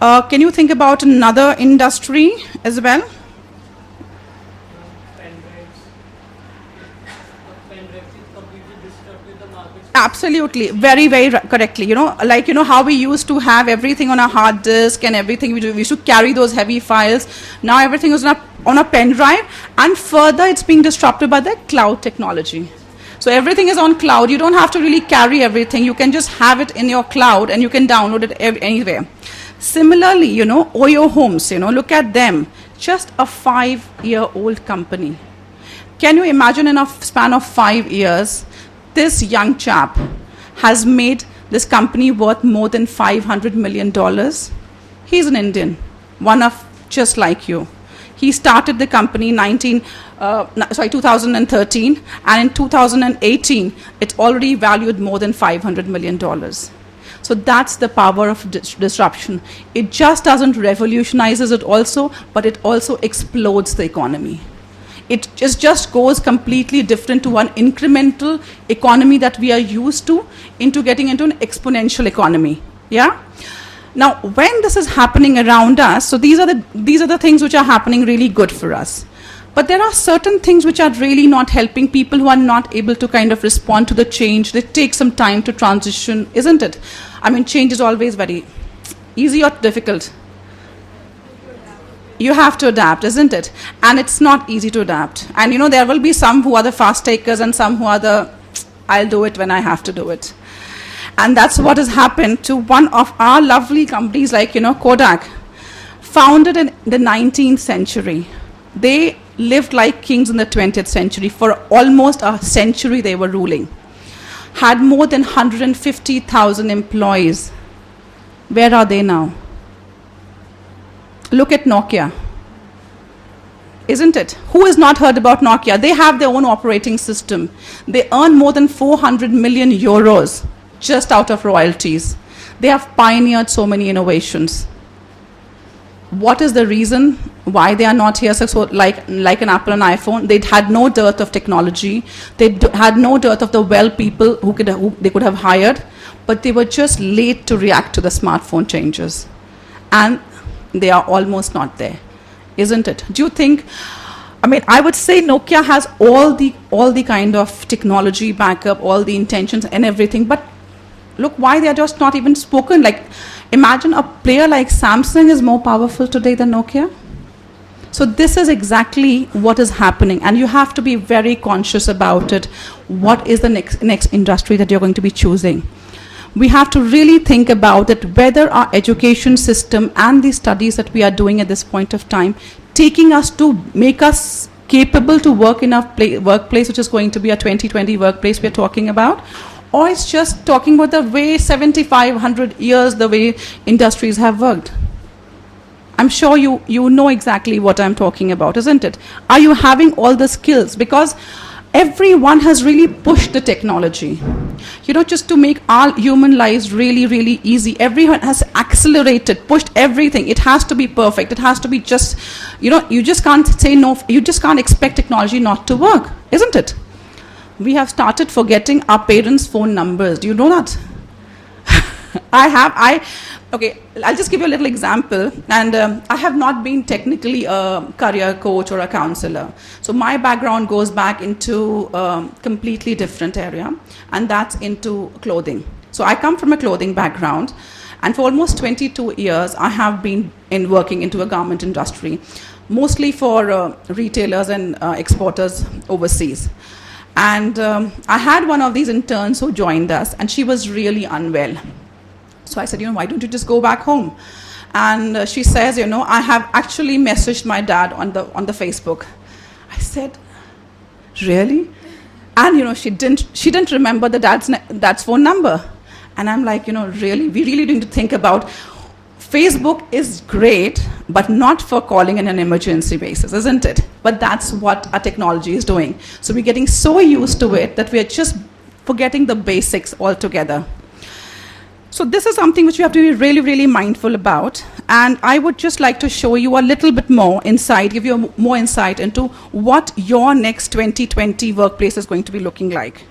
Can you think about another industry as well? Absolutely, very, very correctly. Like, how we used to have everything on a hard disk and everything, we used to carry those heavy files. Now everything is on a pen drive, and further it's being disrupted by the cloud technology. So everything is on cloud. You don't have to really carry everything. You can just have it in your cloud and you can download it anywhere. Similarly, Oyo Homes, look at them. Just a 5-year-old company. Can you imagine in a span of 5 years, this young chap has made this company worth more than $500 million. He's an Indian, one of just like you. He started the company in 2013, and in 2018, it's already valued more than $500 million. So that's the power of disruption. It just doesn't revolutionizes it also, but it also explodes the economy. It just goes completely different to one incremental economy that we are used to into getting into an exponential economy. Yeah. Now, when this is happening around us, so these are the things which are happening really good for us. But there are certain things which are really not helping people who are not able to kind of respond to the change. They take some time to transition, isn't it? I mean, change is always very easy or difficult. You have to adapt, isn't it? And it's not easy to adapt. And there will be some who are the fast takers and some who are the, I'll do it when I have to do it. And that's what has happened to one of our lovely companies like, Kodak. Founded in the 19th century. They lived like kings in the 20th century. For almost a century they were ruling. Had more than 150,000 employees. Where are they now? Look at Nokia, isn't it? Who has not heard about Nokia? They have their own operating system. They earn more than 400 million euros just out of royalties. They have pioneered so many innovations. What is the reason why they are not here? So like an Apple and iPhone, they had no dearth of technology. They had no dearth of the people who they could have hired, but they were just late to react to the smartphone changes. And they are almost not there, isn't it? Do you think, I would say Nokia has all the kind of technology backup, all the intentions and everything, but look why they are just not even spoken. Like, imagine a player like Samsung is more powerful today than Nokia. So this is exactly what is happening, and you have to be very conscious about it. What is the next industry that you're going to be choosing? We have to really think about it, whether our education system and the studies that we are doing at this point of time, taking us to make us capable to work in a workplace which is going to be a 2020 workplace we're talking about, or it's just talking about the way 7,500 years the way industries have worked. I'm sure you know exactly what I'm talking about, isn't it? Are you having all the skills? Because everyone has really pushed the technology, just to make our human lives really, really easy. Everyone has accelerated, pushed everything. It has to be perfect. It has to be just, you just can't say no. You just can't expect technology not to work, isn't it? We have started forgetting our parents' phone numbers. Do you know that? Okay, I'll just give you a little example. And I have not been technically a career coach or a counselor. So my background goes back into a completely different area, and that's into clothing. So I come from a clothing background, and for almost 22 years, I have been working into a garment industry, mostly for retailers and exporters overseas. And I had one of these interns who joined us, and she was really unwell. So I said, why don't you just go back home? And she says, I have actually messaged my dad on the Facebook. I said, really? And she didn't remember the dad's phone number. And I'm like, really, we really need to think about Facebook is great, but not for calling in an emergency basis, isn't it? But that's what our technology is doing. So we're getting so used to it that we're just forgetting the basics altogether. So this is something which you have to be really, really mindful about. And I would just like to show you a little bit more insight, give you more insight into what your next 2020 workplace is going to be looking like.